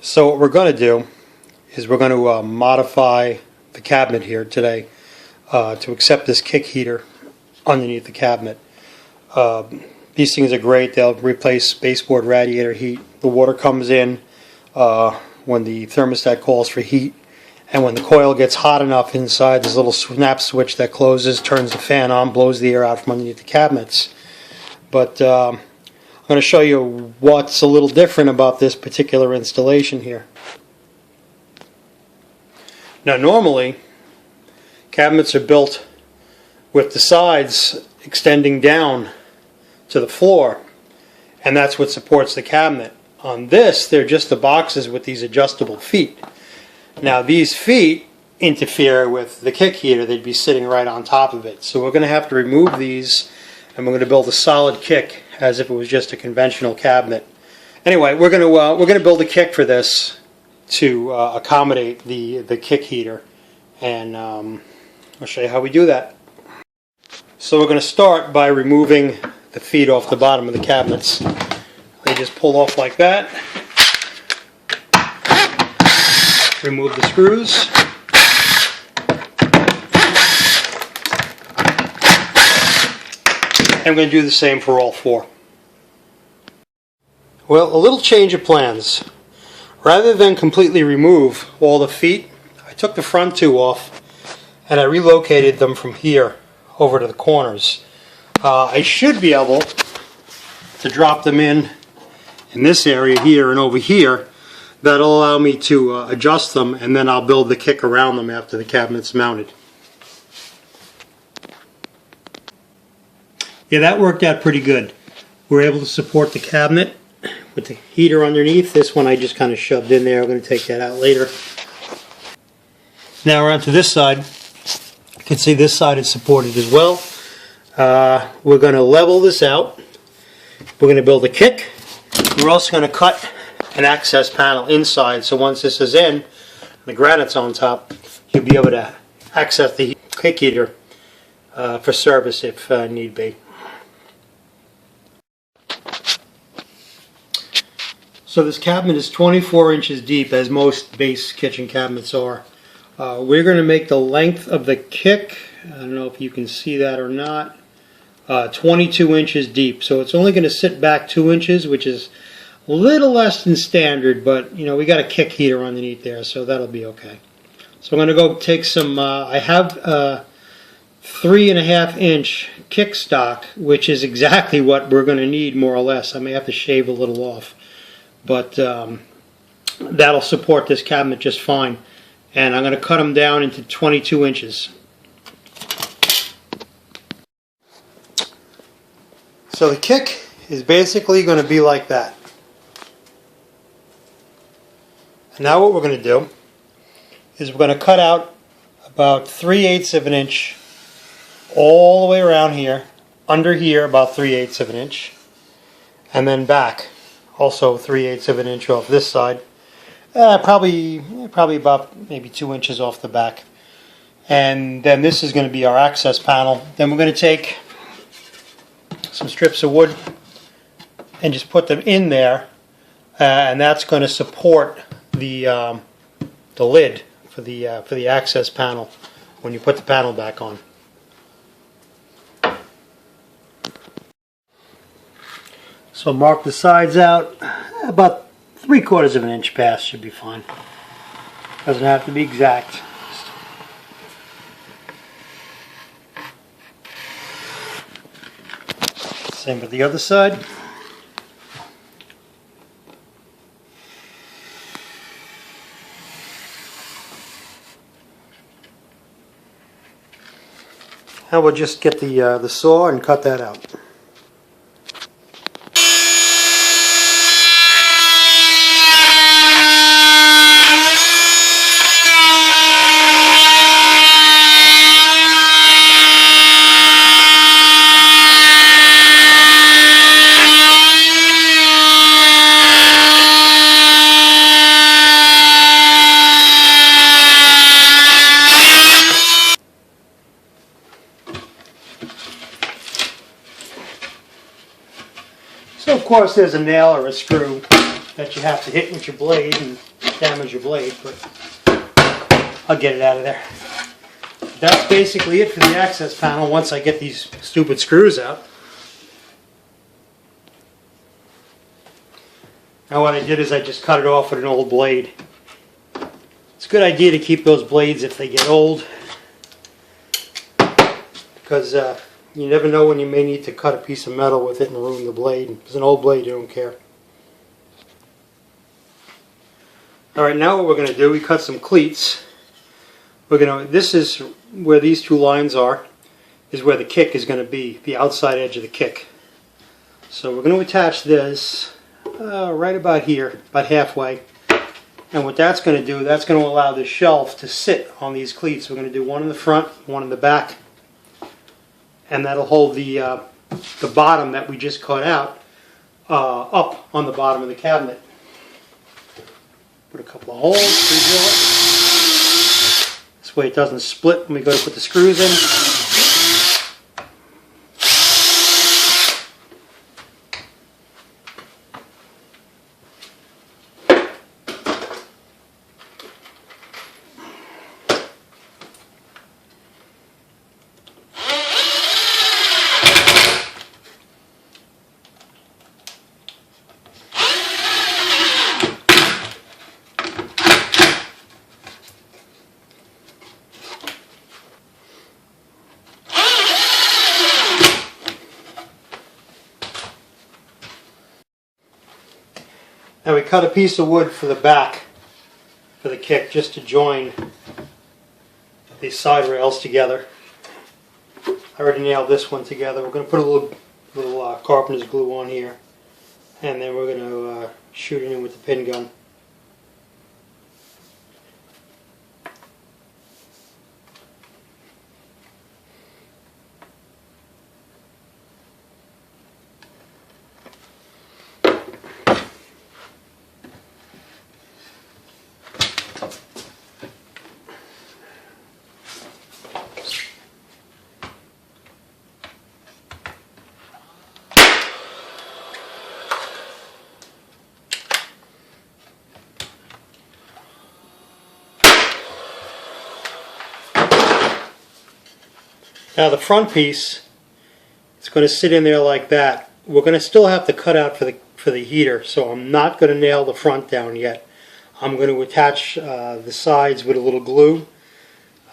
So what we're going to do is we're going to modify the cabinet here today to accept this kick heater underneath the cabinet. These things are great. They'll replace baseboard radiator heat. The water comes in when the thermostat calls for heat, and when the coil gets hot enough inside, there's a little snap switch that closes, turns the fan on, blows the air out from underneath the cabinets. But I'm going to show you what's a little different about this particular installation here. Now normally cabinets are built with the sides extending down to the floor, and that's what supports the cabinet. On this, they're just the boxes with these adjustable feet. Now these feet interfere with the kick heater. They'd be sitting right on top of it. So we're going to have to remove these, and we're going to build a solid kick as if it was just a conventional cabinet. Anyway, we're going to build a kick for this to accommodate the kick heater, and I'll show you how we do that. So we're going to start by removing the feet off the bottom of the cabinets. They just pull off like that. Remove the screws. I'm going to do the same for all four. Well, a little change of plans. Rather than completely remove all the feet, I took the front two off and I relocated them from here over to the corners. I should be able to drop them in this area here and over here. That'll allow me to adjust them, and then I'll build the kick around them after the cabinet's mounted. Yeah, that worked out pretty good. We're able to support the cabinet with the heater underneath. This one I just kind of shoved in there. I'm going to take that out later. Now we're on to this side. You can see this side is supported as well. We're going to level this out. We're going to build a kick. We're also going to cut an access panel inside, so once this is in, the granite's on top, you'll be able to access the kick heater for service if need be. So this cabinet is 24 inches deep, as most base kitchen cabinets are. We're going to make the length of the kick, I don't know if you can see that or not, 22 inches deep. So it's only going to sit back 2 inches, which is a little less than standard, but you know, we got a kick heater underneath there, so that'll be okay. So I'm going to go take some, I have 3.5 inch kick stock, which is exactly what we're going to need more or less. I may have to shave a little off, but that'll support this cabinet just fine. And I'm going to cut them down into 22 inches. So the kick is basically going to be like that. And now what we're going to do is we're going to cut out about 3/8 of an inch all the way around here, under here about 3/8 of an inch, and then back also 3/8 of an inch off this side. Probably about maybe 2 inches off the back. And then this is going to be our access panel. Then we're going to take some strips of wood and just put them in there, and that's going to support the lid for the access panel when you put the panel back on. So mark the sides out, about 3/4 of an inch past should be fine. Doesn't have to be exact. Same with the other side. Now we'll just get the saw and cut that out. So of course there's a nail or a screw that you have to hit with your blade and damage your blade, but I'll get it out of there. That's basically it for the access panel once I get these stupid screws out. Now what I did is I just cut it off with an old blade. It's a good idea to keep those blades if they get old, because you never know when you may need to cut a piece of metal with it and ruin the blade. If it's an old blade, you don't care. Alright, now what we're going to do, we cut some cleats. This is where these two lines are, is where the kick is going to be, the outside edge of the kick. So we're going to attach this right about here, about halfway. And what that's going to do, that's going to allow the shelf to sit on these cleats. We're going to do one in the front, one in the back. And that'll hold the bottom that we just cut out up on the bottom of the cabinet. Put a couple of holes, pre-drill it. This way it doesn't split when we go to put the screws in. Now we cut a piece of wood for the back, for the kick, just to join these side rails together. I already nailed this one together. We're going to put a little carpenter's glue on here, and then we're going to shoot it in with the pin gun. Now the front piece, it's going to sit in there like that. We're going to still have to cut out for the heater, so I'm not going to nail the front down yet. I'm going to attach the sides with a little glue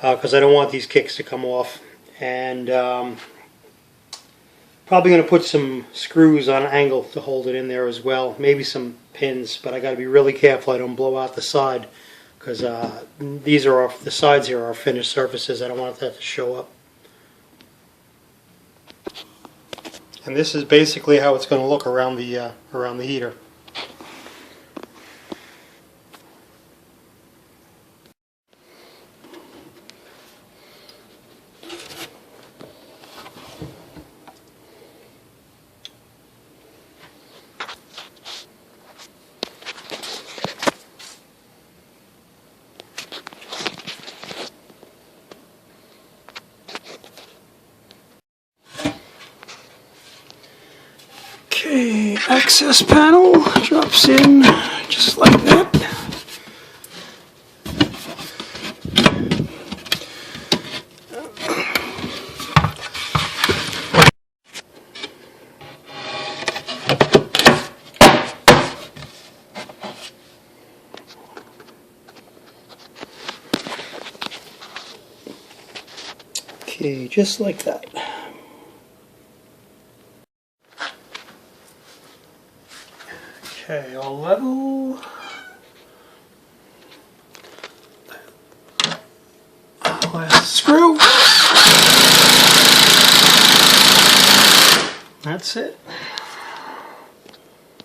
because I don't want these kicks to come off. And probably going to put some screws on an angle to hold it in there as well. Maybe some pins, but I got to be really careful I don't blow out the side, because the sides here are finished surfaces. I don't want that to show up. And this is basically how it's going to look around the heater. Okay, access panel drops in just like that. Okay, just like that. Okay, all level. Last screw. That's it.